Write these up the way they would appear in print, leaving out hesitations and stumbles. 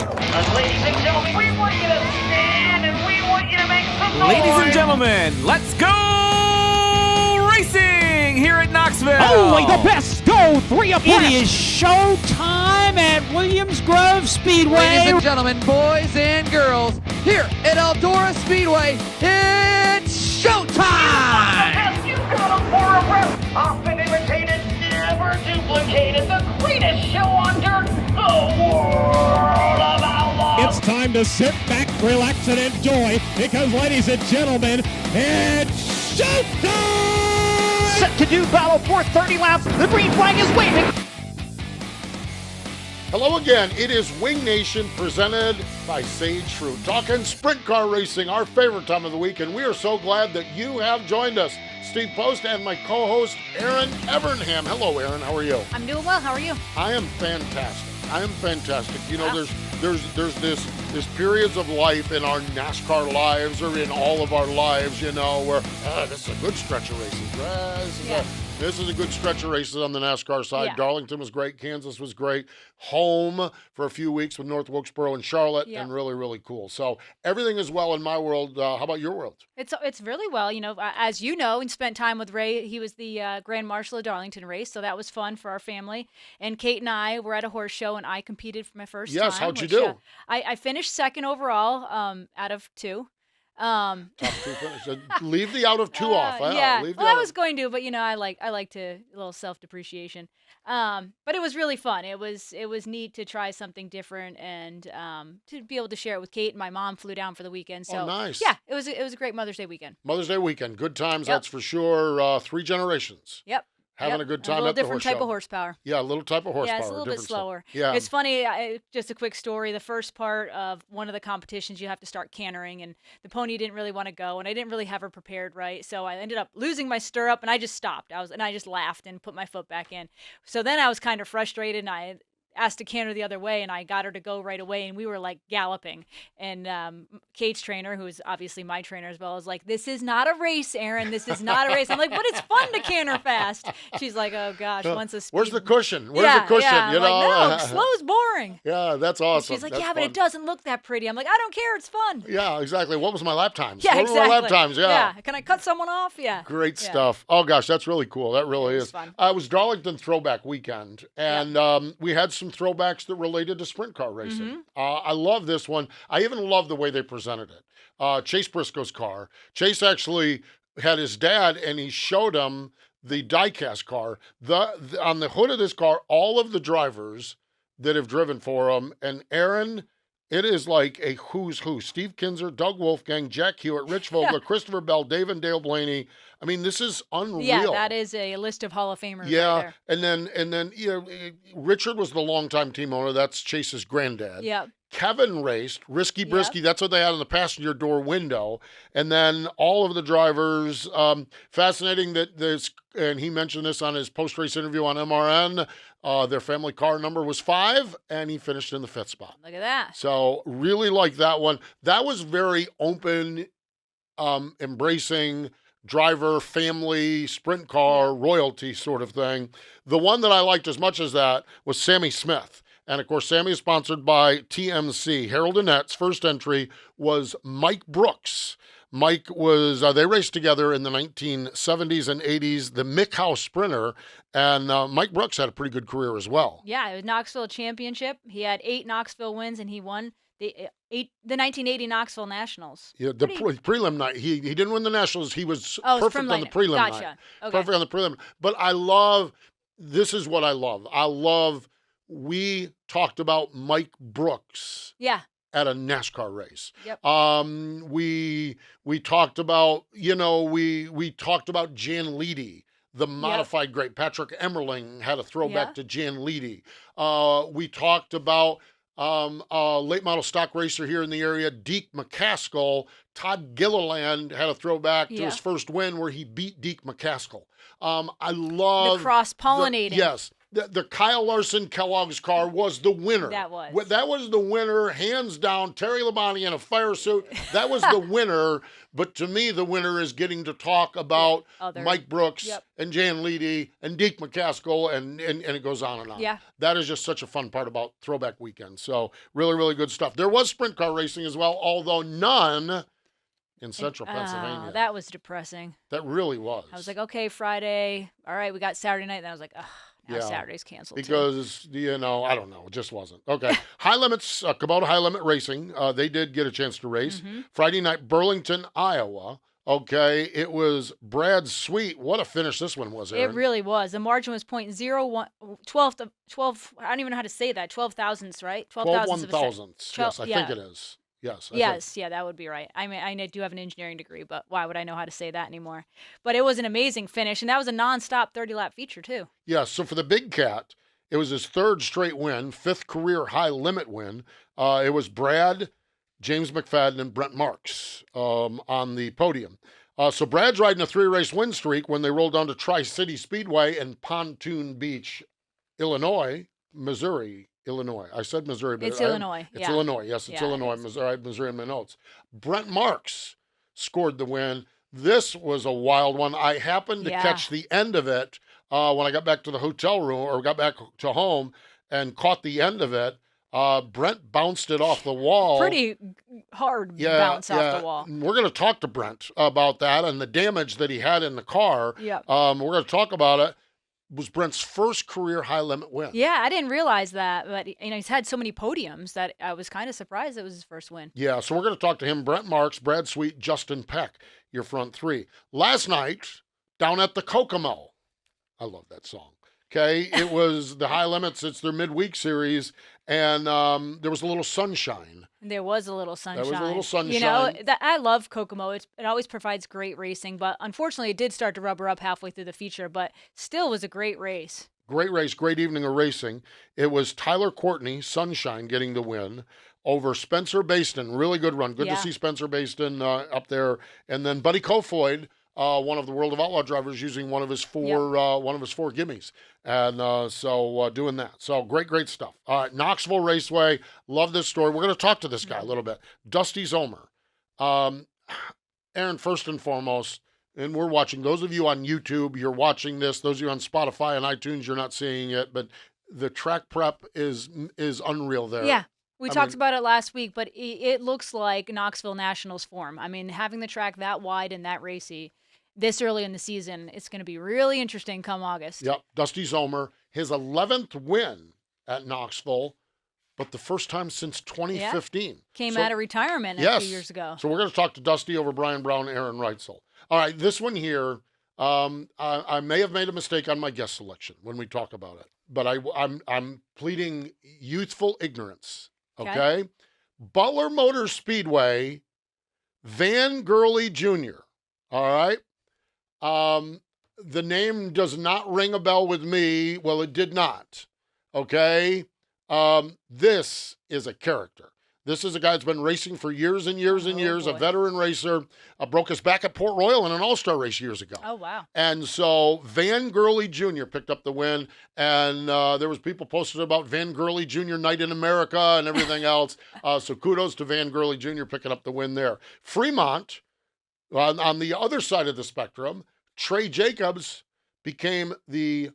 Ladies and gentlemen, we want you to stand and we want you to make some noise. Ladies and gentlemen, let's go racing here at Knoxville. Only the best go 3 abreast. It is showtime at Williams Grove Speedway. Ladies and gentlemen, boys and girls, here at Eldora Speedway, it's showtime! You got them for a rep. Often imitated, never duplicated. The greatest show on dirt, the world of outlaws. It's time to sit back, relax, and enjoy because, ladies and gentlemen, it's showtime! Set to do battle for 30 laps. The green flag is waving. Hello again. It is Wing Nation presented by Sage Fruit. Talking sprint car racing, our favorite time of the week, and we are so glad that you have joined us. Steve Post and my co-host, Erin Evernham. Hello, Erin. How are you? I'm doing well. How are you? I am fantastic. You know, there's this periods of life in our NASCAR lives or in all of our lives, you know, where this is a good stretch of races. This is a good stretch of races on the NASCAR side. Yeah. Darlington was great. Kansas was great. Home for a few weeks with North Wilkesboro and Charlotte, and really, really cool. So everything is well in my world. How about your world? It's really well. You know, as you know, and spent time with Ray. He was the Grand Marshal of Darlington race, so that was fun for our family. And Kate and I were at a horse show, and I competed for my first time. Yes, how'd you do? I finished second overall out of 2. Top 2 finish. Leave the out of 2 off. Yeah, Leave well, I was going to, but you know, I like to a little self-depreciation. But it was really fun. It was neat to try something different and to be able to share it with Kate. And my mom flew down for the weekend, so nice. Yeah, it was a great Mother's Day weekend. Mother's Day weekend, good times. That's for sure. 3 generations. Yep. Having a good time a at the little different horse type show. of horsepower. Yeah, a little type of horsepower. Yeah, it's a little bit slower. Yeah. It's funny, just a quick story. The first part of one of the competitions, you have to start cantering, and the pony didn't really want to go, and I didn't really have her prepared right, so I ended up losing my stirrup, and I just stopped. I just laughed and put my foot back in. So then I was kind of frustrated, and I asked to canter the other way, and I got her to go right away, and we were like galloping. And Kate's trainer, who is obviously my trainer as well, was like, "This is not a race, Erin. This is not a race." I'm like, "But it's fun to canter fast." She's like, "Oh gosh, once a speed." Where's the cushion? Where's the cushion? Yeah. You I'm know, like, no, slow's boring. Yeah, that's awesome. She's like, that's "Yeah, but fun. it doesn't look that pretty." I'm like, "I don't care. It's fun." Yeah, exactly. What was my lap times? Yeah, what exactly. were my lap times? Yeah. Can I cut someone off? Yeah. Great stuff. Oh gosh, that's really cool. That really is. Fun. It was Darlington Throwback Weekend, and we had some throwbacks that related to sprint car racing. Mm-hmm. I love this one. I even love the way they presented it. Chase Briscoe's car. Chase actually had his dad, and he showed him the diecast car. On the hood of this car, all of the drivers that have driven for him, and Aaron. It is like a who's who. Steve Kinzer, Doug Wolfgang, Jack Hewitt, Rich Vogler, Christopher Bell, Dave and Dale Blaney. I mean, this is unreal. Yeah, that is a list of Hall of Famers. Yeah, right there. and then you know, Richard was the longtime team owner. That's Chase's granddad. Yeah. Kevin raced Risky Brisky. That's what they had in the passenger door window. And then all of the drivers. Fascinating that this, and he mentioned this on his post-race interview on MRN. Their family car number was 5, and he finished in the 5th spot. Look at that. So really like that one. That was very open, embracing driver, family, sprint car, royalty sort of thing. The one that I liked as much as that was Sammy Smith. And, of course, Sammy is sponsored by TMC. Harold Annette's first entry was Mike Brooks. Mike was, they raced together in the 1970s and 80s, the Mick House Sprinter, and Mike Brooks had a pretty good career as well. Yeah, it was Knoxville Championship. He had 8 Knoxville wins, and he won the 1980 Knoxville Nationals. Yeah, the prelim night. He didn't win the Nationals. He was perfect on the prelim night. Gotcha. Okay. Perfect on the prelim. But this is what I love. We talked about Mike Brooks. Yeah. At a NASCAR race. Yep. We talked about, we talked about Jan Leedy, the modified great. Patrick Emmerling had a throwback to Jan Leedy. We talked about late model stock racer here in the area, Deke McCaskill. Todd Gilliland had a throwback to his first win where he beat Deke McCaskill. I love the cross-pollinating. Yes. the Kyle Larson Kellogg's car was the winner. That was. That was the winner, hands down. Terry Labonte in a fire suit. That was the winner. But to me, the winner is getting to talk about Mike Brooks and Jan Leedy and Deke McCaskill, and it goes on and on. Yeah. That is just such a fun part about Throwback Weekend. So really, really good stuff. There was sprint car racing as well, although none in central Pennsylvania. That was depressing. That really was. I was like, okay, Friday. All right, we got Saturday night. And I was like, now Saturday's canceled. Because, I don't know. It just wasn't. Okay. High Limits, Kubota High Limit Racing, they did get a chance to race. Friday night, Burlington, Iowa. Okay. It was Brad Sweet. What a finish this one was, Erin. It really was. The margin was 0.01, 12, I don't even know how to say that. 12 thousandths, right? 12 one-thousandths. Yes, I think it is. Yes. Yeah, that would be right. I mean, I do have an engineering degree, but why would I know how to say that anymore? But it was an amazing finish, and that was a nonstop 30-lap feature, too. Yeah, so for the Big Cat, it was his third straight win, fifth career high limit win. It was Brad, James McFadden, and Brent Marks on the podium. So Brad's riding a 3-race win streak when they rolled down to Tri-City Speedway in Pontoon Beach, Missouri. I said Missouri, but it's Illinois. It's Illinois. Yes, it's Illinois. Missouri in my notes. Brent Marks scored the win. This was a wild one. I happened to catch the end of it when I got back to the hotel room or got back to home and caught the end of it. Brent bounced it off the wall. Pretty hard bounce off the wall. We're going to talk to Brent about that and the damage that he had in the car. Yeah. We're going to talk about it. Was Brent's first career high limit win. Yeah, I didn't realize that, but he's had so many podiums that I was kind of surprised it was his first win. Yeah, so we're going to talk to him. Brent Marks, Brad Sweet, Justin Peck, your front three. Last night, down at the Kokomo. I love that song. Okay, it was the High Limits. It's their midweek series, and there was a little sunshine. There was a little sunshine. There was a little sunshine. I love Kokomo. It always provides great racing, but unfortunately it did start to rubber up halfway through the feature, but still was a great race. Great race, great evening of racing. It was Tyler Courtney, Sunshine, getting the win over Spencer Baston. Really good run. Good to see Spencer Baston up there. And then Buddy Kofoid, one of the World of Outlaw drivers, using one of his four gimmies. And so doing that. So great stuff. All right, Knoxville Raceway. Love this story. We're going to talk to this guy a little bit. Dusty Zomer. Erin, first and foremost, and we're watching, those of you on YouTube, you're watching this. Those of you on Spotify and iTunes, you're not seeing it, but the track prep is unreal there. Yeah. We talked about it last week, but it looks like Knoxville Nationals form. I mean, having the track that wide and that racy this early in the season, it's going to be really interesting come August. Yep. Dusty Zomer, his 11th win at Knoxville, but the first time since 2015. Came out of retirement a few years ago. So we're going to talk to Dusty over Brian Brown and Aaron Reitzel. All right, this one here, I may have made a mistake on my guest selection when we talk about it, but I'm pleading youthful ignorance. Okay? Butler Motor Speedway, Van Gurley Jr. All right? The name does not ring a bell with me. Well, it did not. Okay? This is a character. This is a guy that's been racing for years and years and years, a veteran racer, broke his back at Port Royal in an all-star race years ago. Oh, wow. And so Van Gurley Jr. picked up the win, and there was people posted about Van Gurley Jr. Night in America and everything else. So kudos to Van Gurley Jr. picking up the win there. Fremont, on the other side of the spectrum, Trey Jacobs became the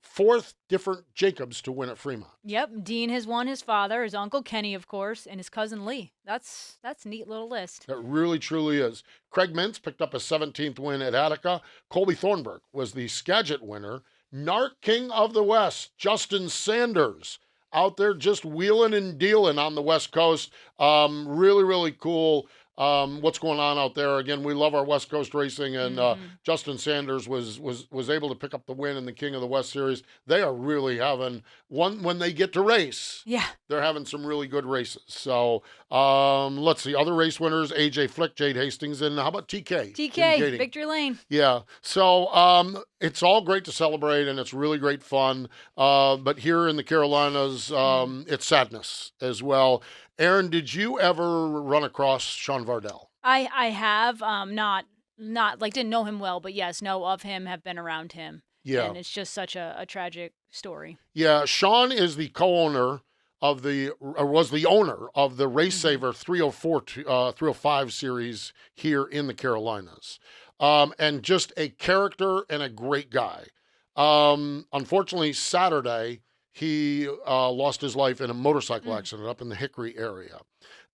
fourth different Jacobs to win at Fremont. Yep, Dean has won his father, his uncle Kenny, of course, and his cousin Lee. That's a neat little list. It really, truly is. Craig Mintz picked up a 17th win at Attica. Colby Thornburg was the Skagit winner. NARC King of the West, Justin Sanders, out there just wheeling and dealing on the West Coast. Really, really cool. What's going on out there. Again, we love our West Coast racing, and Justin Sanders was able to pick up the win in the King of the West Series. They are really having one when they get to race. Yeah. They're having some really good races. So let's see. Other race winners, AJ Flick, Jade Hastings, and how about TK? TK, Victory Lane. Yeah. So it's all great to celebrate, and it's really great fun. But here in the Carolinas, it's sadness as well. Erin, did you ever run across Sean Vardell? I have, not like didn't know him well, but yes, know of him, have been around him. Yeah. And it's just such a tragic story. Yeah, Sean is the co-owner of was the owner of the Race Saver 305 series here in the Carolinas. And just a character and a great guy. Unfortunately, Saturday, he lost his life in a motorcycle accident up in the Hickory area.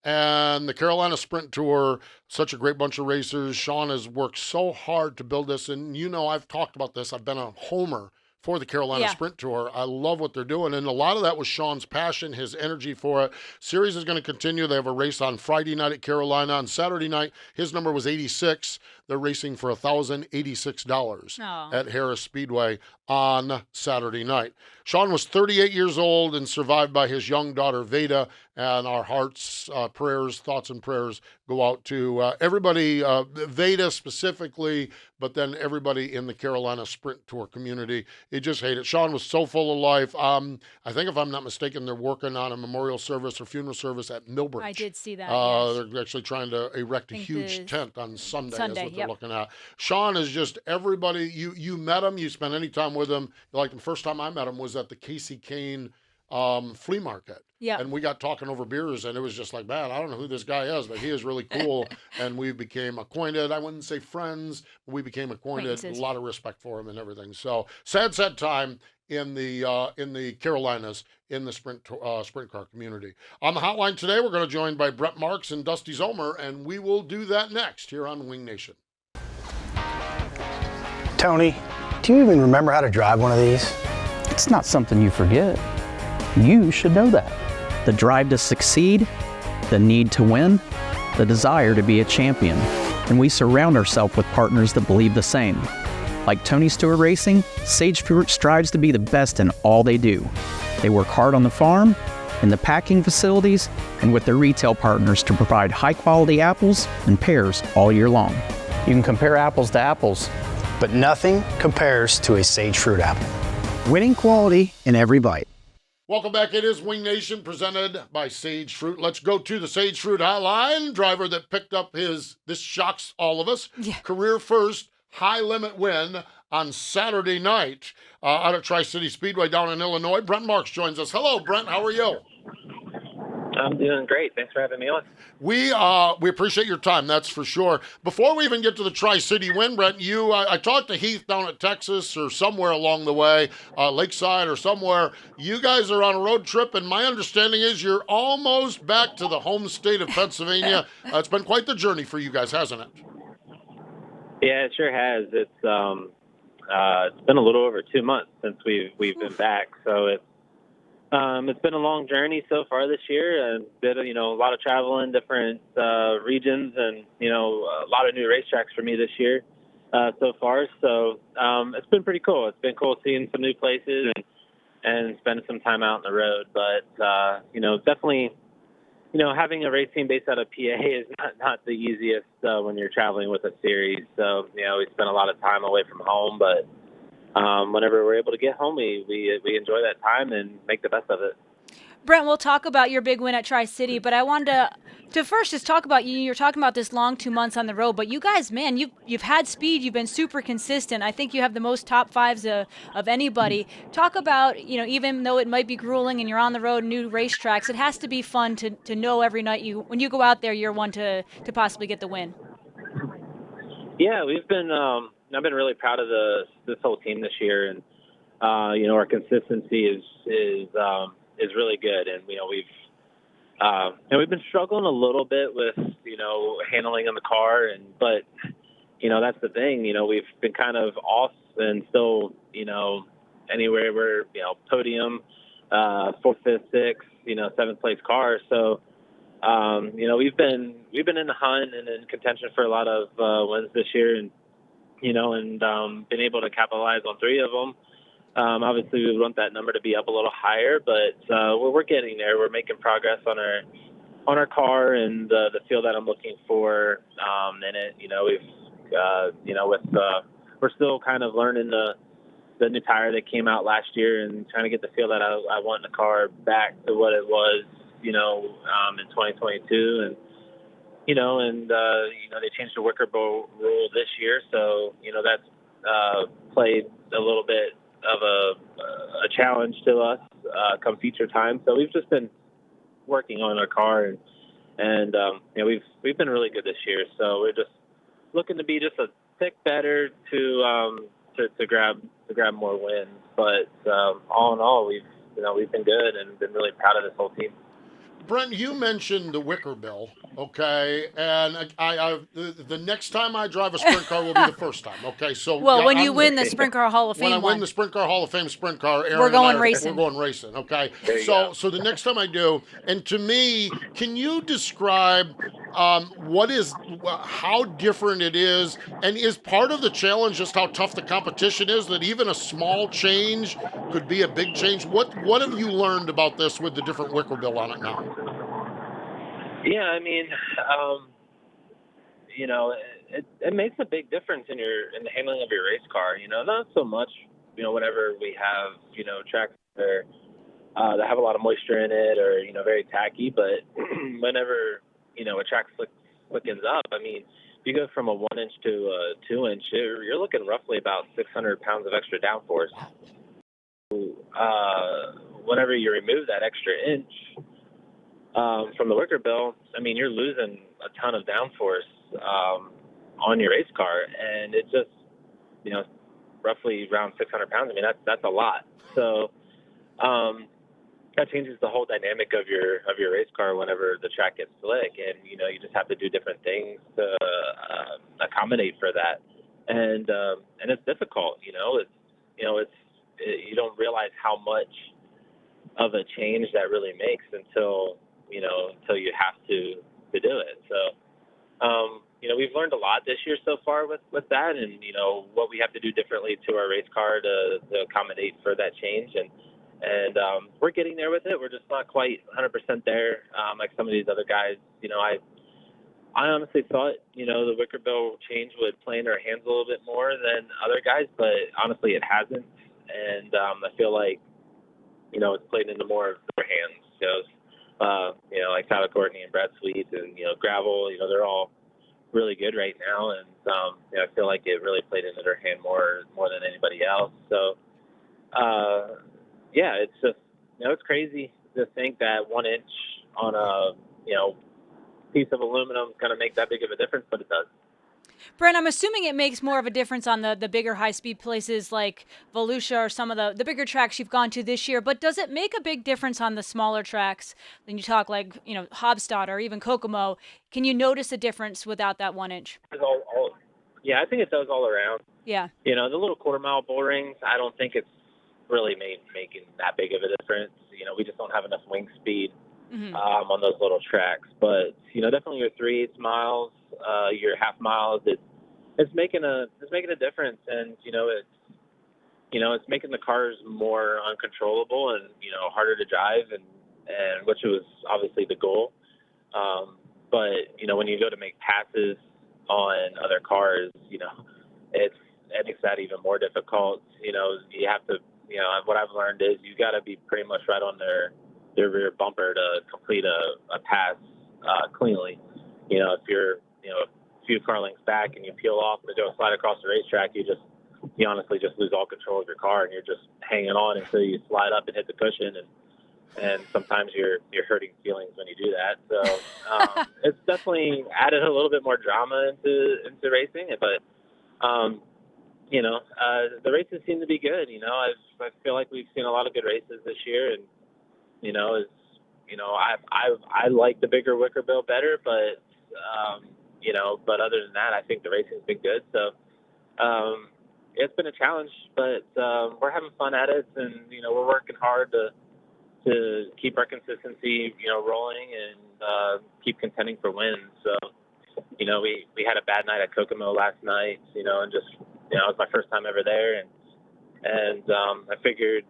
And the Carolina Sprint Tour, such a great bunch of racers. Sean has worked so hard to build this. And, I've talked about this. I've been a homer for the Carolina Sprint Tour. I love what they're doing. And a lot of that was Sean's passion, his energy for it. Series is going to continue. They have a race on Friday night at Carolina. On Saturday night, his number was 86. They're racing for $1,086 at Harris Speedway on Saturday night. Sean was 38 years old and survived by his young daughter, Veda. And our hearts, prayers, thoughts and prayers go out to everybody, Veda specifically, but then everybody in the Carolina Sprint Tour community. You just hate it. Sean was so full of life. I think if I'm not mistaken, they're working on a memorial service or funeral service at Millbridge. I did see that, yes. They're actually trying to erect a huge tent on Sunday is what they're yep. looking at. Sean is just everybody. You met him. You spent any time with him. Like the first time I met him was at the Casey Kane flea market. Yeah. And we got talking over beers, and it was just like, man, I don't know who this guy is, but he is really cool. And we became acquainted. I wouldn't say friends, but we became acquainted. A lot of respect for him and everything. So sad time in the Carolinas in the sprint car community. On the hotline today, we're going to join by Brent Marks and Dusty Zomer, and we will do that next here on Wing Nation. Tony, do you even remember how to drive one of these? It's not something you forget. You should know that. The drive to succeed, the need to win, the desire to be a champion. And we surround ourselves with partners that believe the same. Like Tony Stewart Racing, Sage Fruit strives to be the best in all they do. They work hard on the farm, in the packing facilities, and with their retail partners to provide high-quality apples and pears all year long. You can compare apples to apples, but nothing compares to a Sage Fruit apple. Winning quality in every bite. Welcome back. It is Wing Nation presented by Sage Fruit. Let's go to the Sage Fruit hotline. Driver that picked up this shocks all of us, career first high limit win on Saturday night out at Tri-City Speedway down in Illinois. Brent Marks joins us. Hello, Brent. How are you? I'm doing great. Thanks for having me on. We appreciate your time, that's for sure. Before we even get to the Tri-City win, Brent, I talked to Heath down at Texas or somewhere along the way, Lakeside or somewhere. You guys are on a road trip, and my understanding is you're almost back to the home state of Pennsylvania. It's been quite the journey for you guys, hasn't it? Yeah, it sure has. It's been a little over 2 months since we've been back, so it's been a long journey so far this year, and a lot of travel in different regions, and a lot of new racetracks for me this year so far. So it's been pretty cool. It's been cool seeing some new places and spending some time out on the road. But definitely, having a race team based out of PA is not the easiest when you're traveling with a series. So we spend a lot of time away from home, but whenever we're able to get home, we enjoy that time and make the best of it. Brent, we'll talk about your big win at Tri-City, but I wanted to first just talk about you. You're talking about this long 2 months on the road, but you guys, man, you've had speed. You've been super consistent. I think you have the most top fives of anybody. Talk about, even though it might be grueling and you're on the road, new racetracks, it has to be fun to know every night when you go out there, you're one to possibly get the win. Yeah, we've been. I've been really proud of this whole team this year, and our consistency is really good, and we've been struggling a little bit with handling in the car, but that's the thing. We've been kind of off and still anywhere we're podium, 4th, 5th, 6th, 7th place car. So we've been in the hunt and in contention for a lot of wins this year, and been able to capitalize on 3 of them. Obviously, we want that number to be up a little higher, but we're getting there. We're making progress on our car and the feel that I'm looking for in it. We're still kind of learning the new tire that came out last year and trying to get the feel that I want in the car back to what it was, in 2022, and they changed the wicker bowl rule this year, so played a little bit of a challenge to us come feature time. So we've just been working on our car, and we've been really good this year. So we're just looking to be just a tick better to grab more wins. But all in all, we've been good and been really proud of this whole team. Brent, you mentioned the wicker bill, okay, and the next time I drive a sprint car will be the first time, okay. So when you win the Sprint Car Hall of Fame, when I win the Sprint Car Hall of Fame sprint car, Erin we're going and I racing. We're going racing, okay. So the next time I do, and to me, can you describe how different it is, and is part of the challenge just how tough the competition is, that even a small change could be a big change? What have you learned about this with the different wicker bill on it now? Yeah, I mean, it makes a big difference in the handling of your race car. Not so much, whenever we have, tracks that have a lot of moisture in it or, very tacky, but whenever, a track slickens up, I mean, if you go from a 1-inch to a 2-inch, you're looking roughly about 600 pounds of extra downforce. Whenever you remove that extra inch from the wicker bill, I mean, you're losing a ton of downforce on your race car, and it just, roughly around 600 pounds. I mean, that's a lot. So that changes the whole dynamic of your race car whenever the track gets slick, and you just have to do different things to accommodate for that, and it's difficult. You don't realize how much of a change that really makes until you have to do it. So, we've learned a lot this year so far with that, and what we have to do differently to our race car to accommodate for that change, and we're getting there with it. We're just not quite 100% there, like some of these other guys. I honestly thought, the wicker bill change would play in our hands a little bit more than other guys, but honestly it hasn't, and I feel like, it's played into more of their hands. Like Tyler Courtney and Brad Sweet and, Gravel, they're all really good right now, and I feel like it really played into their hand more than anybody else. So, it's just, it's crazy to think that 1 inch on a, piece of aluminum is going to make that big of a difference, but it does. Brent, I'm assuming it makes more of a difference on the bigger high-speed places like Volusia or some of the bigger tracks you've gone to this year, but does it make a big difference on the smaller tracks? When you talk like, Hobstadt or even Kokomo, can you notice a difference without that 1 inch? Yeah, I think it does all around. Yeah. The little quarter-mile bull rings, I don't think it's really making that big of a difference. We just don't have enough wing speed on those little tracks. But, definitely your 3/8 miles, your half miles, it's making a difference, and it's making the cars more uncontrollable and harder to drive, and which was obviously the goal. But when you go to make passes on other cars, it makes that even more difficult. You have to, what I've learned is you got to be pretty much right on their rear bumper to complete a pass cleanly. If you're a few car lengths back and you peel off and go slide across the racetrack, you honestly just lose all control of your car, and you're just hanging on until you slide up and hit the cushion, and sometimes you're hurting feelings when you do that. So it's definitely added a little bit more drama into racing, but the races seem to be good. I feel like we've seen a lot of good races this year, and I like the bigger wicker bill better, but but other than that, I think the racing's been good. So it's been a challenge, but we're having fun at it, and we're working hard to keep our consistency rolling and keep contending for wins. So we had a bad night at Kokomo last night, and just it was my first time ever there, and I figured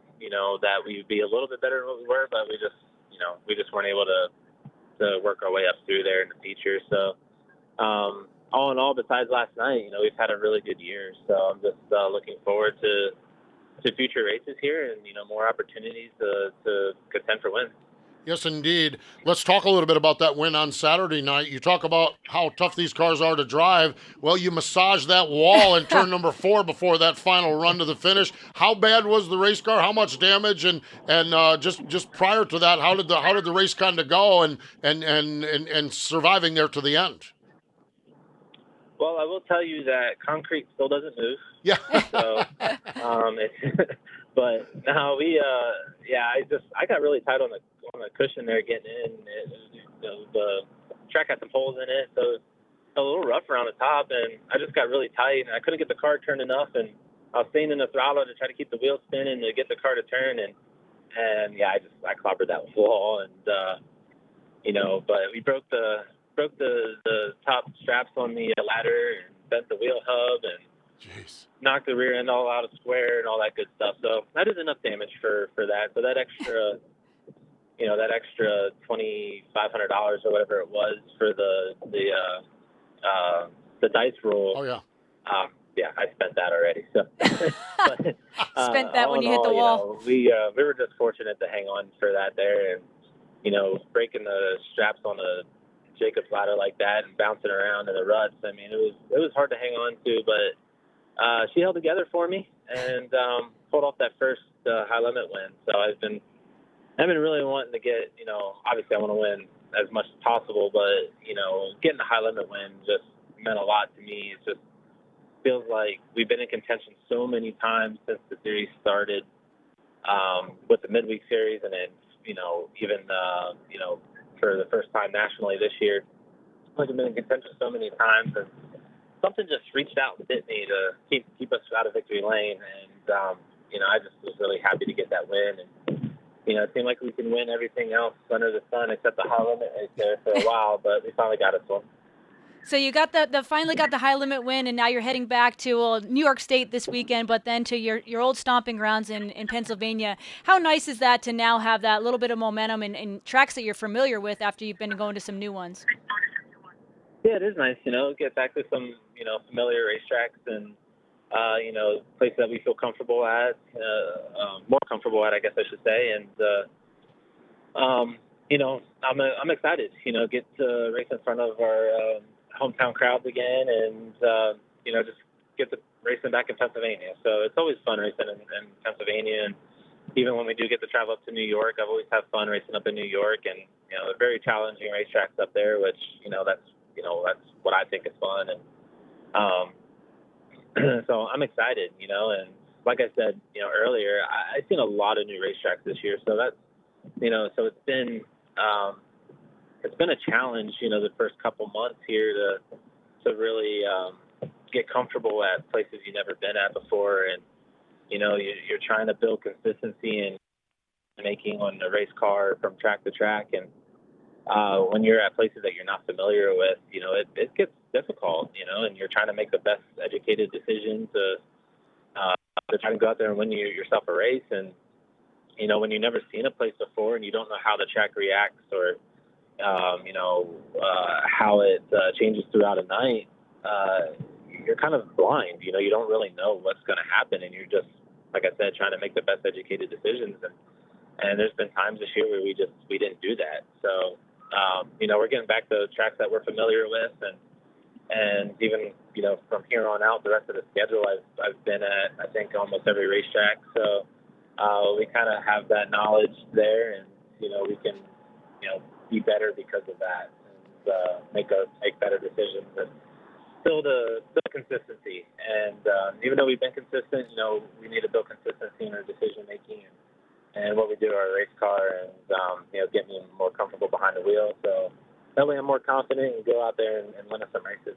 that we'd be a little bit better than what we were, but we just weren't able to work our way up through there in the feature. So all in all, besides last night, we've had a really good year. So I'm just looking forward to future races here, and more opportunities to contend for wins. Yes, indeed. Let's talk a little bit about that win on Saturday night. You talk about how tough these cars are to drive. Well, you massaged that wall in turn number 4 before that final run to the finish. How bad was the race car? How much damage? And just prior to that, how did the race kind of go? And surviving there to the end. Well, I will tell you that concrete still doesn't move. Yeah. So, but no, I got really tight on the cushion there getting in. The track had some holes in it, so it was a little rough around the top, and I just got really tight, and I couldn't get the car turned enough, and I was staying in the throttle to try to keep the wheels spinning to get the car to turn, and I clobbered that wall, and but we broke the top straps on the ladder and bent the wheel hub and knocked the rear end all out of square and all that good stuff. So that is enough damage for that. So that extra $2,500 or whatever it was for the dice roll. Oh yeah. I spent that already. So but, Spent that when you hit the wall. We were just fortunate to hang on for that there, and breaking the straps on the Jacob's ladder like that and bouncing around in the ruts. I mean, it was hard to hang on to, but she held together for me and pulled off that first high limit win. So I've been really wanting to get, obviously I want to win as much as possible, but getting the high limit win just meant a lot to me. It just feels like we've been in contention so many times since the series started, with the midweek series, and then even for the first time nationally this year. I've been in contention so many times, and something just reached out and bit me to keep us out of victory lane. And I just was really happy to get that win. And it seemed like we can win everything else under the sun except the high limit race there for a while, but we finally got us one. So you got finally got the high limit win, and now you're heading back to New York State this weekend, but then to your old stomping grounds in Pennsylvania. How nice is that to now have that little bit of momentum in tracks that you're familiar with after you've been going to some new ones? Yeah, it is nice, get back to some, familiar racetracks and, places that we feel comfortable at, more comfortable at, I guess I should say. And, I'm excited, get to race in front of our hometown crowds again and, just get to racing back in Pennsylvania. So it's always fun racing in Pennsylvania. And even when we do get to travel up to New York, I've always had fun racing up in New York, and, they're very challenging racetracks up there, which, that's what I think is fun. And, so I'm excited, and like I said, earlier, I've seen a lot of new racetracks this year. So that's, so it's been a challenge, the first couple months here to really get comfortable at places you've never been at before. And, you're trying to build consistency and making on the race car from track to track. And when you're at places that you're not familiar with, it gets difficult, and you're trying to make the best educated decision to try to go out there and win yourself a race. And, when you've never seen a place before and you don't know how the track reacts or, how it changes throughout a night, you're kind of blind, you don't really know what's going to happen. And you're just, like I said, trying to make the best educated decisions. And there's been times this year where we didn't do that. So, we're getting back to tracks that we're familiar with, and even, from here on out, the rest of the schedule, I've been at, I think, almost every racetrack. So, we kind of have that knowledge there, and, we can, be better because of that, and make better decisions and build consistency. And even though we've been consistent, we need to build consistency in our decision making and what we do to our race car, and get me more comfortable behind the wheel. So that way I'm more confident and go out there and win us some races.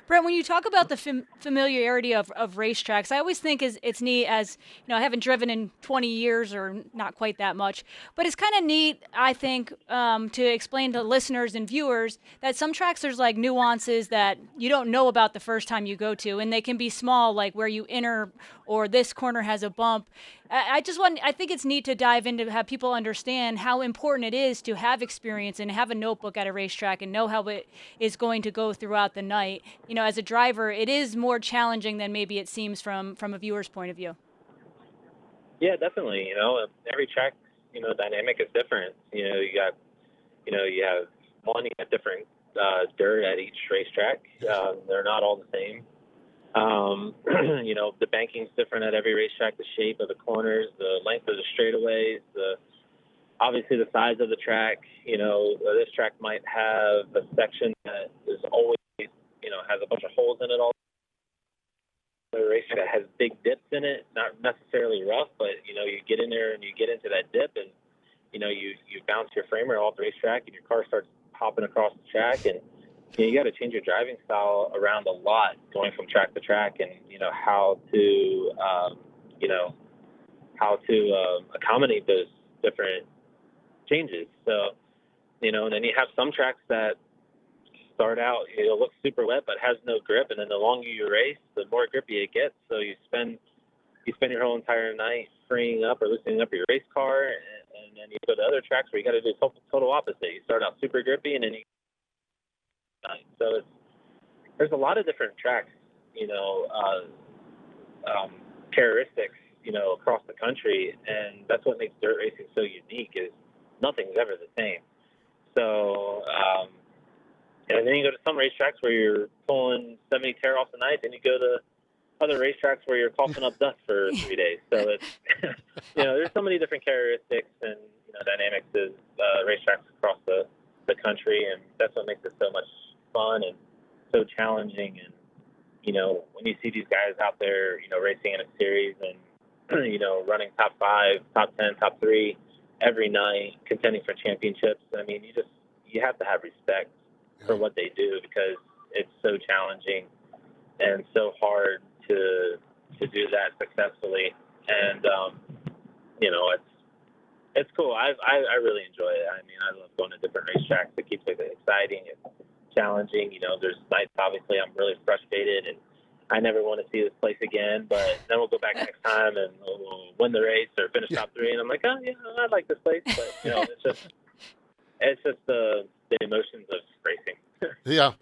Brent, when you talk about the familiarity of racetracks, I always think it's neat, as I haven't driven in 20 years or not quite that much, but it's kind of neat, I think, to explain to listeners and viewers that some tracks there's like nuances that you don't know about the first time you go to, and they can be small, like where you enter or this corner has a bump. I think it's neat to dive into, have people understand how important it is to have experience and have a notebook at a racetrack and know how it is going to go throughout the night. As a driver, it is more challenging than maybe it seems from a viewer's point of view. Yeah, definitely. Every track dynamic is different. You have different dirt at each racetrack. They're not all the same. The banking's different at every racetrack, the shape of the corners, the length of the straightaways, obviously the size of the track. This track might have a section that is always, has a bunch of holes in it all. The racetrack that has big dips in it, not necessarily rough, but, you get in there and you get into that dip and, you bounce your framer off the racetrack and your car starts hopping across the track, and you got to change your driving style around a lot going from track to track, and how to accommodate those different changes. So and then you have some tracks that start out, it looks super wet but has no grip, and then the longer you race, the more grippy it gets. So you spend your whole entire night freeing up or loosening up your race car, and then you go to other tracks where you got to do total opposite. You start out super grippy, and then there's a lot of different tracks, characteristics, across the country, and that's what makes dirt racing so unique. Is nothing's ever the same. So, and then you go to some racetracks where you're pulling 70 tear-offs a night, then you go to other racetracks where you're coughing up dust for 3 days. So it's, there's so many different characteristics and, dynamics of racetracks across the country, and that's what makes it so much fun and so challenging. And, when you see these guys out there, racing in a series and, running top 5, top 10, top 3 every night, contending for championships, I mean, you have to have respect for what they do, because it's so challenging and so hard to do that successfully. And it's cool. I really enjoy it. I mean, I love going to different racetracks. It keeps it exciting and challenging. There's nights obviously I'm really frustrated and I never want to see this place again, but then we'll go back next time and we'll win the race or finish top 3, and I'm like, oh yeah, I like this place. But it's just the emotions of racing. Yeah.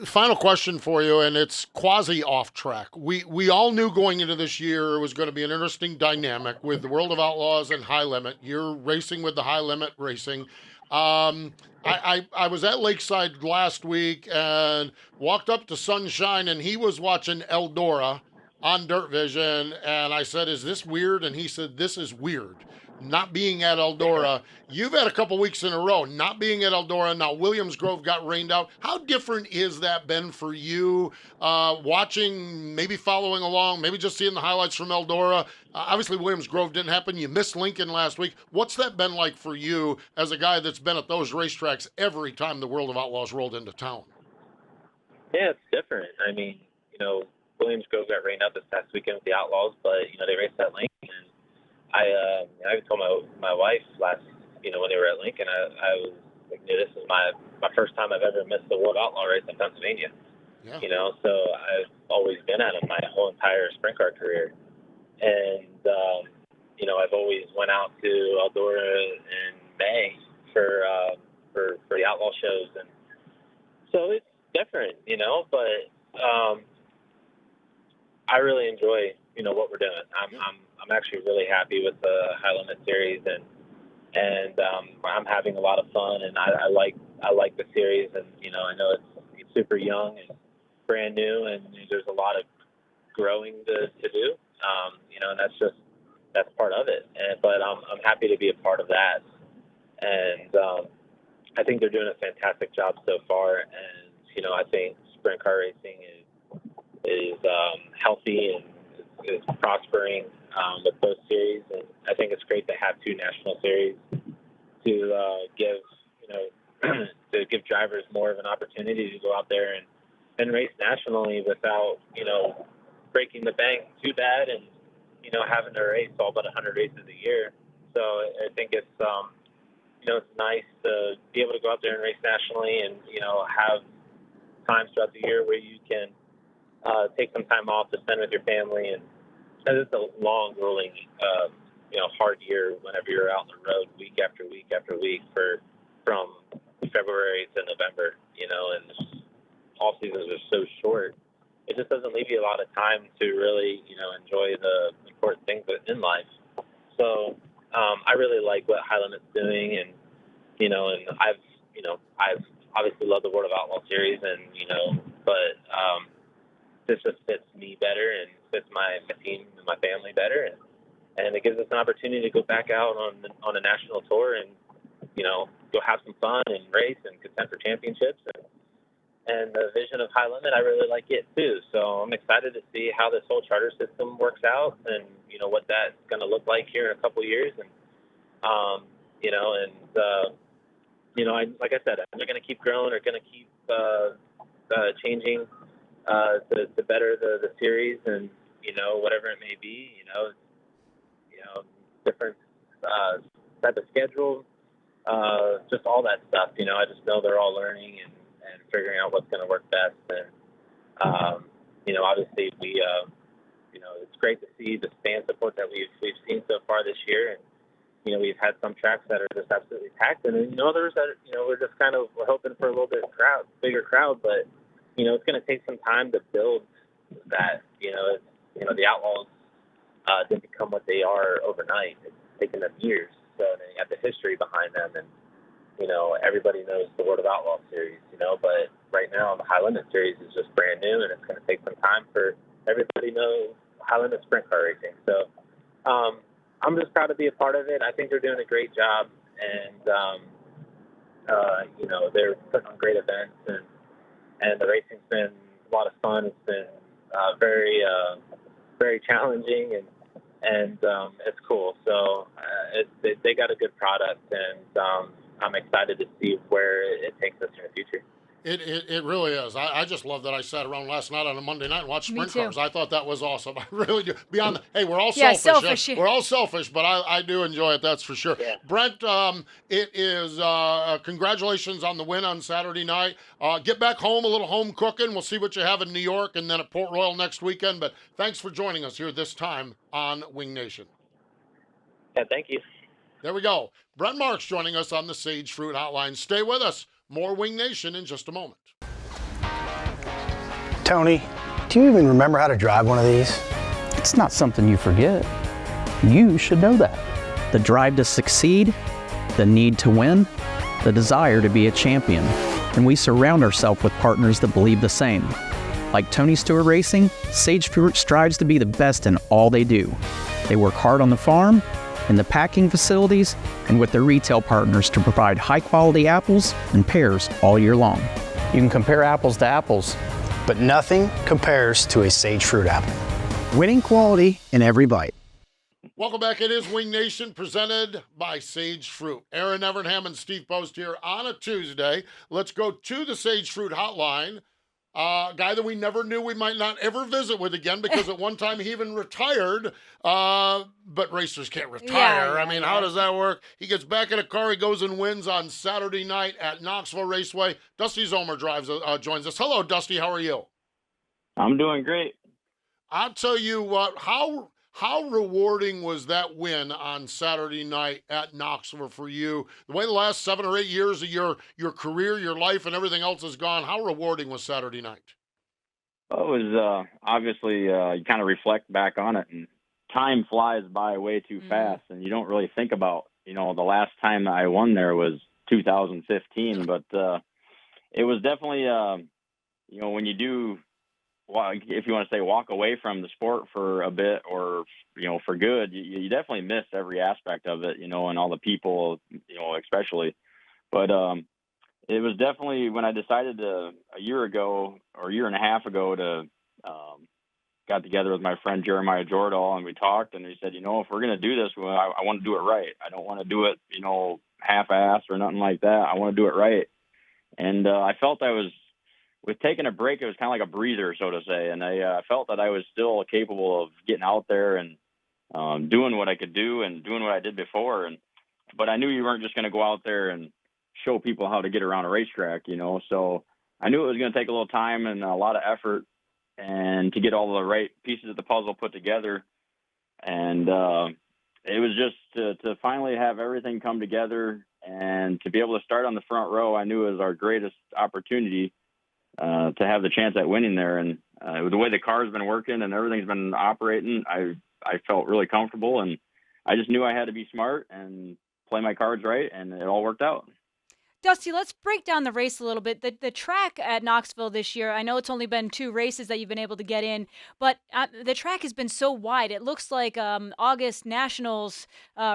Final question for you, and it's quasi off track. We all knew going into this year it was going to be an interesting dynamic with the World of Outlaws and High Limit. You're racing with the High Limit Racing. I was at Lakeside last week and walked up to Sunshine, and he was watching Eldora on Dirt Vision, and I said, is this weird? And he said, this is weird. Not being at Eldora. You've had a couple weeks in a row not being at Eldora. Now Williams Grove got rained out. How different is that been for you, watching, maybe following along, maybe just seeing the highlights from Eldora? Obviously Williams Grove didn't happen. You missed Lincoln last week. What's that been like for you as a guy that's been at those racetracks every time the World of Outlaws rolled into town? Yeah, it's different. I mean, Williams Grove got rained out this past weekend with the Outlaws, but they raced at Lincoln. And I told my wife last, when they were at Lincoln, I was like, this is my first time I've ever missed the World Outlaw race in Pennsylvania. Yeah. So I've always been at them my whole entire sprint car career. And, I've always went out to Eldora in May for the Outlaw shows. And so it's different, but I really enjoy, what we're doing. I'm actually really happy with the High Limit series, and I'm having a lot of fun, and I like the series, and I know it's super young and brand new, and there's a lot of growing to do, and that's part of it. But I'm happy to be a part of that, and I think they're doing a fantastic job so far, and I think sprint car racing is healthy and is prospering with both series, and I think it's great to have 2 national series to give to give drivers more of an opportunity to go out there and race nationally without breaking the bank too bad and having to race all but 100 races a year. So I think it's it's nice to be able to go out there and race nationally and have times throughout the year where you can take some time off to spend with your family. And it's a long, grueling, hard year whenever you're out on the road week after week after week from February to November, and off seasons are so short. It just doesn't leave you a lot of time to really, enjoy the important things in life. So I really like what High Limit's doing, and I've obviously loved the World of Outlaw series, and but this just fits me better and fits my team and my family better, and it gives us an opportunity to go back out on a national tour and go have some fun and race and contend for championships. And the vision of High Limit, I really like it too. So I'm excited to see how this whole charter system works out, and what that's going to look like here in a couple of years. And like I said, they're going to keep growing. They're going to keep changing to better the series, and whatever it may be. Different type of schedule, just all that stuff. I just know they're all learning and figuring out what's going to work best. And obviously it's great to see the fan support that we've seen so far this year. And we've had some tracks that are just absolutely packed, and then others that we're just we're hoping for a little bit bigger crowd. But it's going to take some time to build that. The Outlaws didn't become what they are overnight. It's taken them years. So they have the history behind them, and everybody knows the World of Outlaw series. But right now the High Limit series is just brand new, and it's going to take some time for everybody to know High Limit sprint car racing. So I'm just proud to be a part of it. I think they're doing a great job, and they're putting on great events, and the racing's been a lot of fun. It's been very very challenging, and it's cool. So they got a good product, and I'm excited to see where it takes us in the future. It really is. I just love that I sat around last night on a Monday night and watched Me sprint too. cars. I thought that was awesome. I really do. Beyond, hey, we're all Yeah, selfish. selfish. We're all selfish, but I do enjoy it. That's for sure. Yeah. Brent, it is congratulations on the win on Saturday night. Get back home, a little home cooking. We'll see what you have in New York and then at Port Royal next weekend. But thanks for joining us here this time on Wing Nation. Yeah, thank you. There we go. Brent Marks joining us on the Sage Fruit Hotline. Stay with us. More Wing Nation in just a moment. Tony, do you even remember how to drive one of these? It's not something you forget. You should know that. The drive to succeed, the need to win, the desire to be a champion. And we surround ourselves with partners that believe the same. Like Tony Stewart Racing, Sage Fruit strives to be the best in all they do. They work hard on the farm, in the packing facilities, and with their retail partners to provide high-quality apples and pears all year long. You can compare apples to apples, but nothing compares to a Sage Fruit apple. Winning quality in every bite. Welcome back. It is Wing Nation presented by Sage Fruit. Erin Evernham and Steve Post here on a Tuesday. Let's go to the Sage Fruit Hotline. A guy that we never knew we might not ever visit with again because at one time he even retired. But racers can't retire. I mean, how does that work? He gets back in a car. He goes and wins on Saturday night at Knoxville Raceway. Dusty Zomer joins us. Hello, Dusty. How are you? I'm doing great. I'll tell you what, how rewarding was that win on Saturday night at Knoxville for you? The way the last 7 or 8 years of your career, your life, and everything else has gone, how rewarding was Saturday night? Well, it was obviously, you kind of reflect back on it, and time flies by way too fast, and you don't really think about, the last time I won there was 2015, but it was definitely, when you do, if you want to say walk away from the sport for a bit or, for good, you definitely miss every aspect of it, and all the people, especially. But it was definitely when I decided a year ago or a year and a half ago to got together with my friend Jeremiah Jordahl, and we talked, and he said, if we're going to do this, I want to do it right. I don't want to do it, half-assed or nothing like that. I want to do it right. And I felt with taking a break, it was kind of like a breather, so to say. And I felt that I was still capable of getting out there and doing what I could do and doing what I did before. But I knew you weren't just going to go out there and show people how to get around a racetrack, So I knew it was going to take a little time and a lot of effort and to get all the right pieces of the puzzle put together. And it was just to finally have everything come together and to be able to start on the front row, I knew it was our greatest opportunity to have the chance at winning there. And the way the car's been working and everything's been operating, I felt really comfortable. And I just knew I had to be smart and play my cards right, and it all worked out. Dusty, let's break down the race a little bit. The track at Knoxville this year, I know it's only been 2 races that you've been able to get in, but the track has been so wide. It looks like August Nationals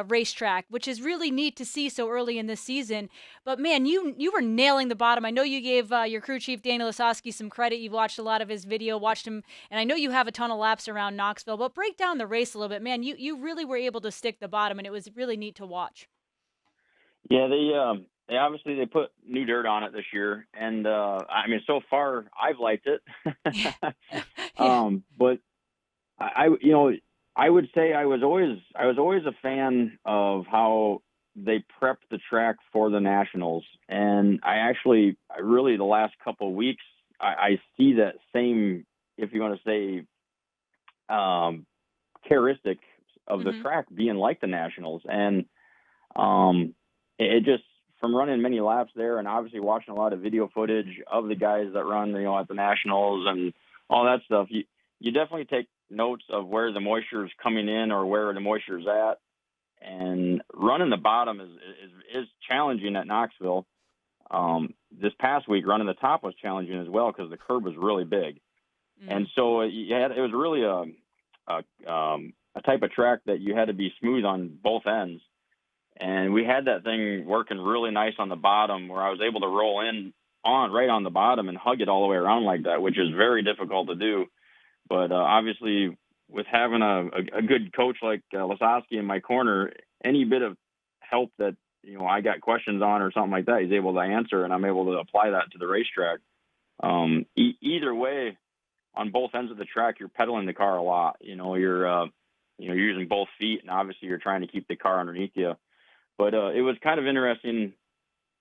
racetrack, which is really neat to see so early in this season. But man, you were nailing the bottom. I know you gave your crew chief, Daniel Lasowski, some credit. You've watched a lot of his video, watched him, and I know you have a ton of laps around Knoxville, but break down the race a little bit. Man, you really were able to stick the bottom, and it was really neat to watch. Yeah, they obviously they put new dirt on it this year, and I mean, so far I've liked it. But I would say I was always a fan of how they prepped the track for the Nationals, and I really the last couple of weeks I see that same, if you want to say, characteristic of the track being like the Nationals, and it just, from running many laps there and obviously watching a lot of video footage of the guys that run, at the Nationals and all that stuff, you definitely take notes of where the moisture is coming in or where the moisture is at. And running the bottom is challenging at Knoxville. This past week, running the top was challenging as well because the curb was really big. And so it was really a type of track that you had to be smooth on both ends. And we had that thing working really nice on the bottom where I was able to roll in right on the bottom and hug it all the way around like that, which is very difficult to do. But obviously, with having a good coach like Lasowski in my corner, any bit of help that I got questions on or something like that, he's able to answer, and I'm able to apply that to the racetrack. Either way, on both ends of the track, you're pedaling the car a lot. You're using both feet, and obviously you're trying to keep the car underneath you. But it was kind of interesting,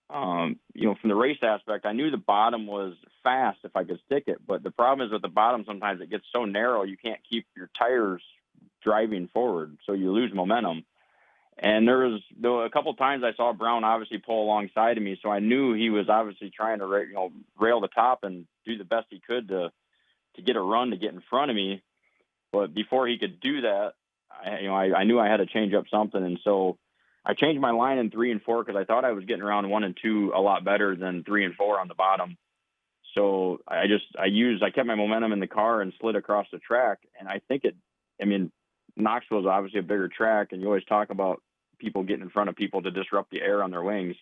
from the race aspect. I knew the bottom was fast if I could stick it, but the problem is with the bottom, sometimes it gets so narrow you can't keep your tires driving forward, so you lose momentum. And there was a couple of times I saw Brown obviously pull alongside of me, so I knew he was obviously trying to rail the top and do the best he could to get a run to get in front of me. But before he could do that, I knew I had to change up something, and so I changed my line in 3 and 4 because I thought I was getting around 1 and 2 a lot better than 3 and 4 on the bottom. So I kept my momentum in the car and slid across the track. And I think Knoxville is obviously a bigger track, and you always talk about people getting in front of people to disrupt the air on their wings.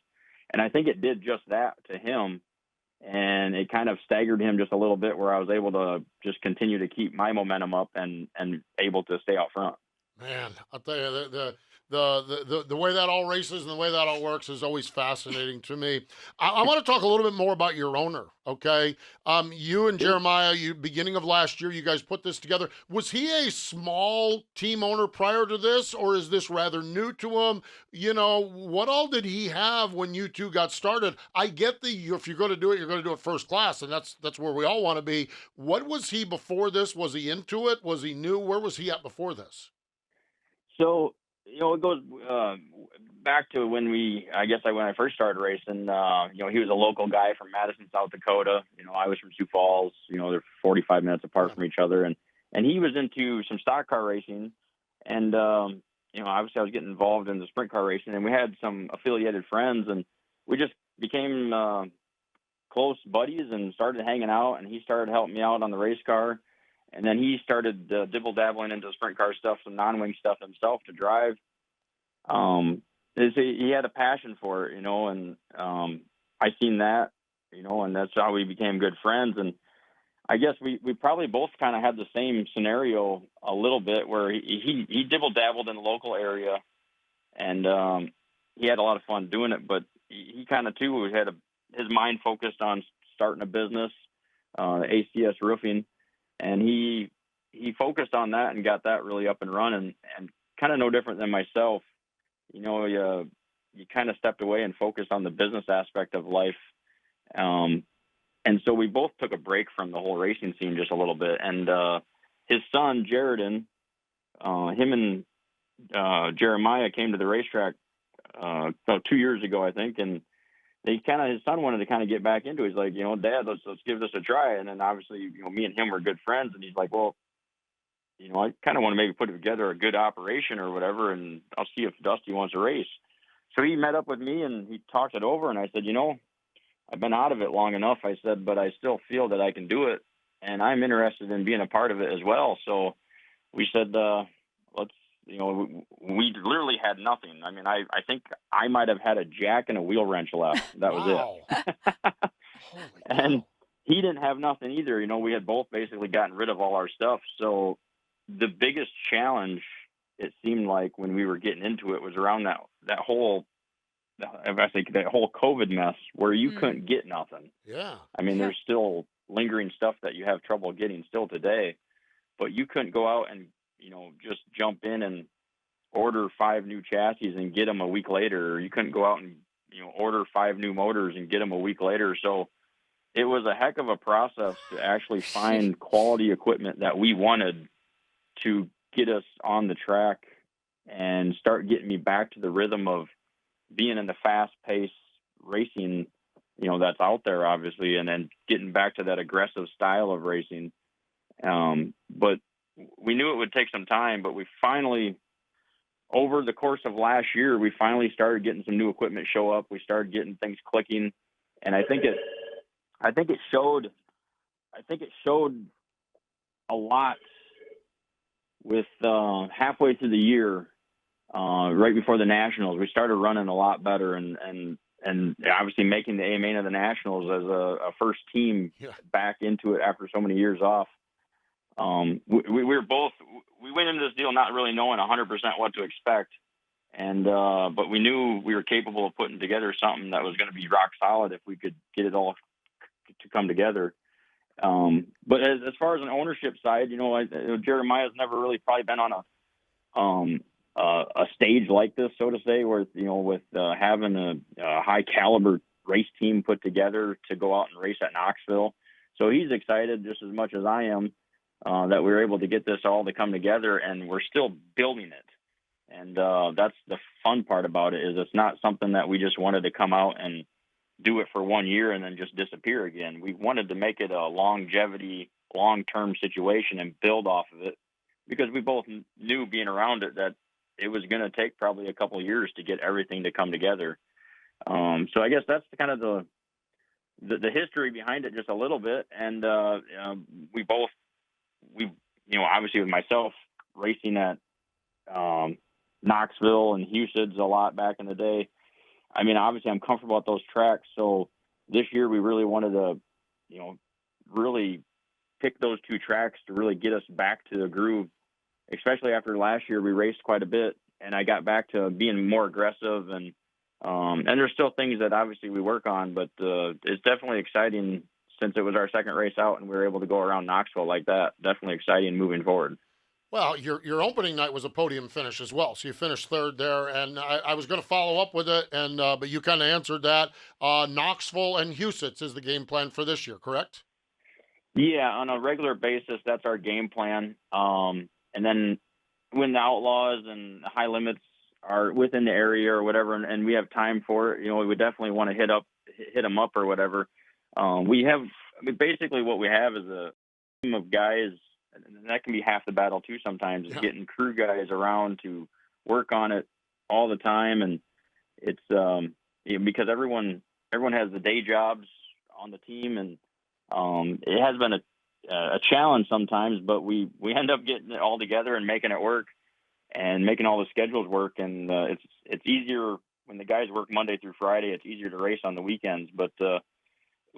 And I think it did just that to him. And it kind of staggered him just a little bit where I was able to just continue to keep my momentum up and able to stay out front. Man, I'll tell you, the way that all races and the way that all works is always fascinating to me. I want to talk a little bit more about your owner, okay? You and Jeremiah, beginning of last year, you guys put this together. Was he a small team owner prior to this, or is this rather new to him? What all did he have when you two got started? I get if you're going to do it, you're going to do it first class, and that's where we all want to be. What was he before this? Was he into it? Was he new? Where was he at before this? So, it goes back to when I first started racing, he was a local guy from Madison, South Dakota. I was from Sioux Falls. They're 45 minutes apart from each other. And he was into some stock car racing. And, obviously I was getting involved in the sprint car racing. And we had some affiliated friends. And we just became close buddies and started hanging out. And he started helping me out on the race car. And then he started dibble-dabbling into sprint car stuff, some non-wing stuff himself to drive. He had a passion for it, and I seen that, and that's how we became good friends. And I guess we probably both kind of had the same scenario a little bit where he dibble-dabbled in the local area, and he had a lot of fun doing it. But he kind of, too, had his mind focused on starting a business, ACS Roofing. And he focused on that and got that really up and running, and kind of no different than myself. You kind of stepped away and focused on the business aspect of life. And so we both took a break from the whole racing scene just a little bit. And his son, Jaredon, him and Jeremiah came to the racetrack about 2 years ago, I think, and his son wanted to kind of get back into it. He's like, Dad, let's give this a try. And then obviously, me and him were good friends. And he's like, well, I kind of want to maybe put together a good operation or whatever, and I'll see if Dusty wants to race. So he met up with me and he talked it over, and I said, I've been out of it long enough, I said, but I still feel that I can do it, and I'm interested in being a part of it as well. So we said, let's, we literally had nothing. I mean, I think I might have had a jack and a wheel wrench left. That was it. And he didn't have nothing either. We had both basically gotten rid of all our stuff. So the biggest challenge, it seemed like, when we were getting into it was around that whole COVID mess where you couldn't get nothing. Yeah. I mean, there's still lingering stuff that you have trouble getting still today, but you couldn't go out and, just jump in and order 5 new chassis and get them a week later. Or you couldn't go out and, order 5 new motors and get them a week later. So it was a heck of a process to actually find quality equipment that we wanted to get us on the track and start getting me back to the rhythm of being in the fast-paced racing, that's out there, obviously, and then getting back to that aggressive style of racing. But we knew it would take some time, but we finally, over the course of last year, we finally started getting some new equipment show up. We started getting things clicking, and I think it showed a lot with halfway through the year, right before the Nationals. We started running a lot better, and obviously making the A main of the Nationals as a first team back into it after so many years off. We went into this deal not really knowing 100% what to expect, but we knew we were capable of putting together something that was going to be rock solid if we could get it all to come together. But as far as an ownership side, Jeremiah's never really probably been on a stage like this, so to say, where with having a high caliber race team put together to go out and race at Knoxville. So he's excited just as much as I am that we were able to get this all to come together, and we're still building it. And that's the fun part about it, is it's not something that we just wanted to come out and do it for 1 year and then just disappear again. We wanted to make it a longevity, long-term situation and build off of it, because we both knew, being around it, that it was going to take probably a couple of years to get everything to come together. So I guess that's kind of the history behind it, just a little bit. And we obviously, with myself racing at Knoxville and Huset's a lot back in the day, I mean, obviously I'm comfortable at those tracks. So this year we really wanted to, really pick those 2 tracks to really get us back to the groove, especially after last year we raced quite a bit and I got back to being more aggressive, and there's still things that obviously we work on, but it's definitely exciting since it was our second race out and we were able to go around Knoxville like that. Definitely exciting moving forward. Well, your opening night was a podium finish as well, so you finished 3rd there, and I was going to follow up with it, and but you kind of answered that. Knoxville and Huset's is the game plan for this year, correct? Yeah, on a regular basis, that's our game plan. And then when the Outlaws and the High Limits are within the area or whatever, and we have time for it, we would definitely want to hit them up or whatever. Basically what we have is a team of guys, and that can be half the battle too sometimes, is getting crew guys around to work on it all the time. And it's because everyone has the day jobs on the team, and it has been a challenge sometimes, but we end up getting it all together and making it work and making all the schedules work. And it's easier when the guys work Monday through Friday. It's easier to race on the weekends, but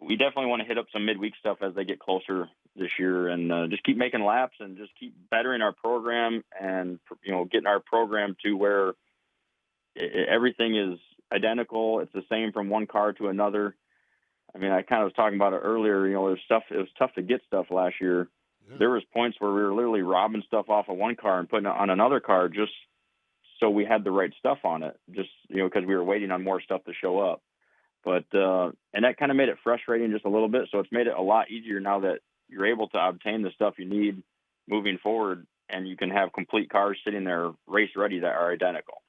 we definitely want to hit up some midweek stuff as they get closer this year, and just keep making laps and just keep bettering our program, and getting our program to where everything is identical. It's the same from one car to another. I mean, I kind of was talking about it earlier. It was tough to get stuff last year. Yeah. There was points where we were literally robbing stuff off of one car and putting it on another car just so we had the right stuff on it, just because we were waiting on more stuff to show up. But and that kind of made it frustrating just a little bit. So it's made it a lot easier now that you're able to obtain the stuff you need moving forward, and you can have complete cars sitting there race ready that are identical.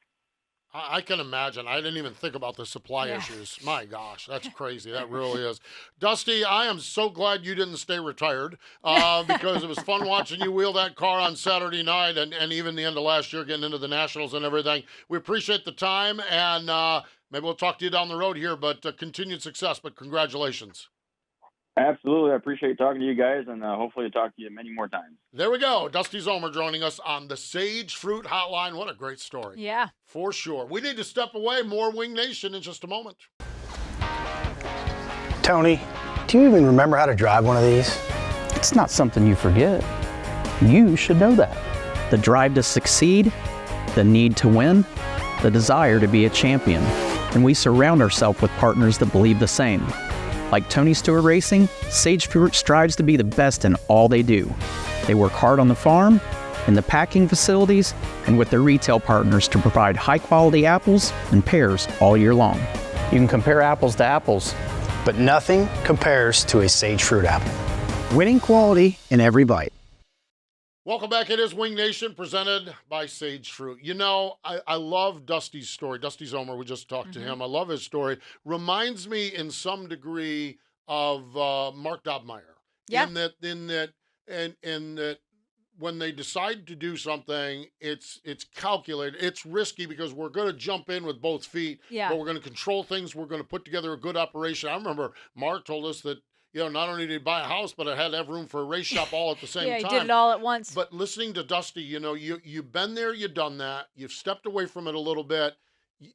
I can imagine. I didn't even think about the supply issues. My gosh, that's crazy. That really is. Dusty, I am so glad you didn't stay retired because it was fun watching you wheel that car on Saturday night and even the end of last year getting into the Nationals and everything. We appreciate the time, and maybe we'll talk to you down the road here, but continued success, but congratulations. Absolutely. I appreciate talking to you guys, and hopefully to talk to you many more times. There we go. Dusty Zomer joining us on the Sage Fruit Hotline. What a great story. Yeah. For sure. We need to step away. More Wing Nation in just a moment. Tony, do you even remember how to drive one of these? It's not something you forget. You should know that. The drive to succeed, the need to win, the desire to be a champion. And we surround ourselves with partners that believe the same. Like Tony Stewart Racing, Sage Fruit strives to be the best in all they do. They work hard on the farm, in the packing facilities, and with their retail partners to provide high-quality apples and pears all year long. You can compare apples to apples, but nothing compares to a Sage Fruit apple. Winning quality in every bite. Welcome back. It is Wing Nation presented by Sage Fruit. You know, I love Dusty's story. Dusty Zomer, we just talked to him. I love his story. Reminds me in some degree of Mark Dobmeyer. Yeah. In that when they decide to do something, it's calculated. It's risky because we're going to jump in with both feet. Yeah. But we're going to control things. We're going to put together a good operation. I remember Mark told us that, you know, not only did he buy a house, but it had to have room for a race shop all at the same time. Yeah, he did it all at once. But listening to Dusty, you know, you've been there, you've done that, you've stepped away from it a little bit.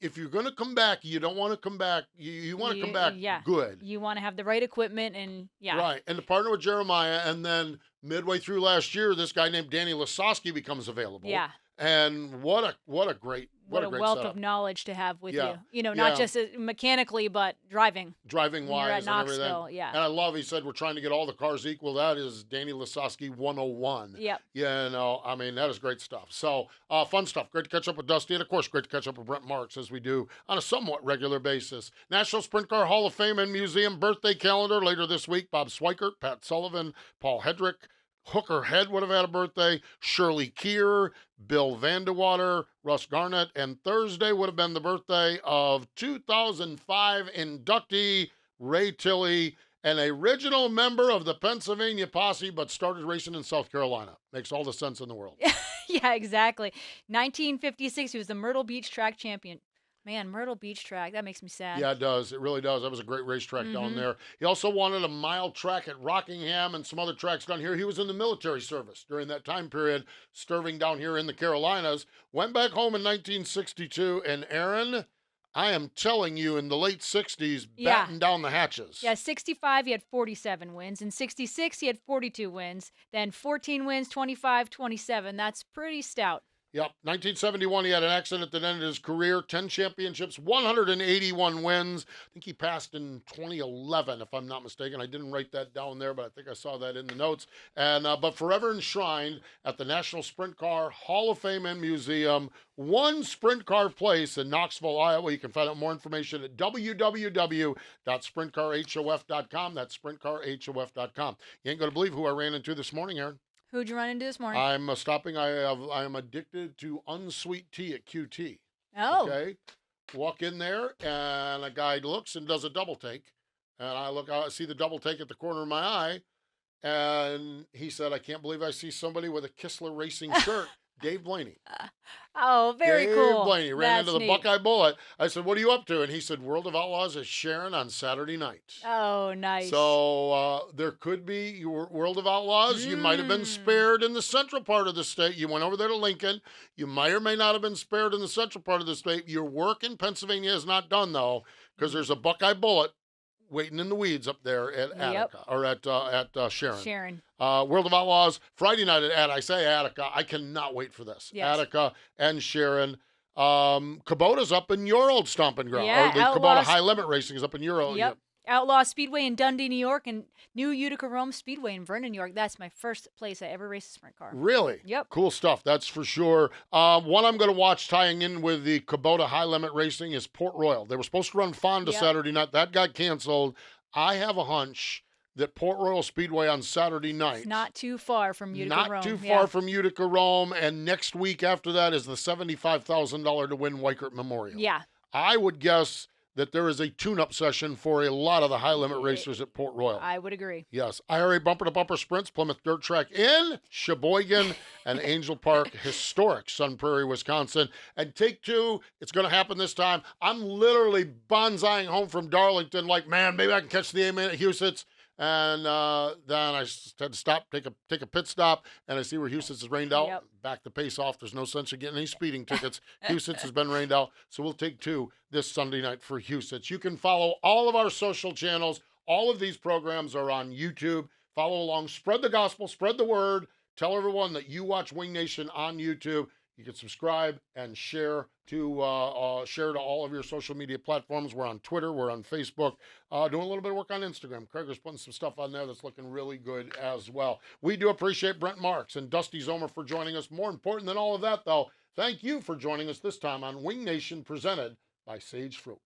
If you're going to come back, you don't want to come back. You want to come back good. You want to have the right equipment and Right. And to partner with Jeremiah, and then midway through last year, this guy named Danny Lasowski becomes available. Yeah. And what a great what a great wealth setup. of knowledge to have with Yeah. you. You know, not just mechanically, but driving. Driving When you're wise at and everything. Knoxville, yeah. And I love, he said, we're trying to get all the cars equal. That is Danny Lasowski 101. Yep. You know, I mean, that is great stuff. So, fun stuff. Great to catch up with Dusty. And, of course, great to catch up with Brent Marks as we do on a somewhat regular basis. National Sprint Car Hall of Fame and Museum birthday calendar later this week. Bob Swikert, Pat Sullivan, Paul Hedrick, Hooker Head would have had a birthday, Shirley Keir, Bill Vandewater, Russ Garnett, and Thursday would have been the birthday of 2005 inductee Ray Tilley, an original member of the Pennsylvania posse, but started racing in South Carolina. Makes all the sense in the world. Yeah, exactly. 1956, he was the Myrtle Beach track champion. Man, Myrtle Beach track, that makes me sad. Yeah, it does. It really does. That was a great racetrack down there. He also wanted a mile track at Rockingham and some other tracks down here. He was in the military service during that time period, serving down here in the Carolinas. Went back home in 1962, and Erin, I am telling you, in the late 60s, batting down the hatches. Yeah, 65, he had 47 wins. In 66, he had 42 wins. Then 14 wins, 25, 27. That's pretty stout. Yep. 1971, he had an accident that ended his career. 10 championships, 181 wins. I think he passed in 2011, if I'm not mistaken. I didn't write that down there, but I think I saw that in the notes. And but forever enshrined at the National Sprint Car Hall of Fame and Museum. One sprint car place in Knoxville, Iowa. You can find out more information at www.sprintcarhof.com. That's sprintcarhof.com. You ain't going to believe who I ran into this morning, Erin. Who'd you run into this morning? I'm stopping. I am addicted to unsweet tea at QT. Oh. Okay. Walk in there, and a guy looks and does a double take. And I see the double take at the corner of my eye. And he said, I can't believe I see somebody with a Kistler Racing shirt. Dave Blaney. Oh, very Dave cool. Blaney ran That's into the neat. Buckeye Bullet. I said, what are you up to? And he said, World of Outlaws is Sharon on Saturday night. Oh, nice. So there could be your World of Outlaws. You might have been spared in the central part of the state. You went over there to Lincoln. You may or may not have been spared in the central part of the state. Your work in Pennsylvania is not done, though, because there's a Buckeye Bullet waiting in the weeds up there at Attica, or at Sharon. Sharon. World of Outlaws, Friday night at Attica. I say Attica. I cannot wait for this. Yes. Attica and Sharon. Kubota's up in your old stomping ground. Yeah, or the Outlaws. Kubota High Limit Racing is up in your old. Yep. Outlaw Speedway in Dundee, New York, and New Utica Rome Speedway in Vernon, New York. That's my first place I ever raced a sprint car. Really? Yep. Cool stuff. That's for sure. One I'm going to watch tying in with the Kubota High Limit Racing is Port Royal. They were supposed to run Fonda Saturday night. That got canceled. I have a hunch that Port Royal Speedway on Saturday night. It's not too far from Utica, Not Rome. too Yeah. far from Utica, Rome. And next week after that is the $75,000 to win Weikert Memorial. Yeah. I would guess that there is a tune-up session for a lot of the high-limit racers at Port Royal. I would agree. Yes. IRA bumper-to-bumper sprints, Plymouth Dirt Track in Sheboygan and Angel Park, historic Sun Prairie, Wisconsin. And take two, it's going to happen this time. I'm literally bonsaiing home from Darlington like, man, maybe I can catch the A-man at Huset's. And then I had to stop, take a pit stop, and I see where Huset's is rained out. Yep. Back the pace off. There's no sense of getting any speeding tickets. Huset's has been rained out, so we'll take two this Sunday night for Huset's. You can follow all of our social channels. All of these programs are on YouTube. Follow along. Spread the gospel. Spread the word. Tell everyone that you watch Wing Nation on YouTube. You can subscribe and share to all of your social media platforms. We're on Twitter. We're on Facebook. Doing a little bit of work on Instagram. Krager's putting some stuff on there that's looking really good as well. We do appreciate Brent Marks and Dusty Zomer for joining us. More important than all of that, though, thank you for joining us this time on Wing Nation, presented by Sage Fruit.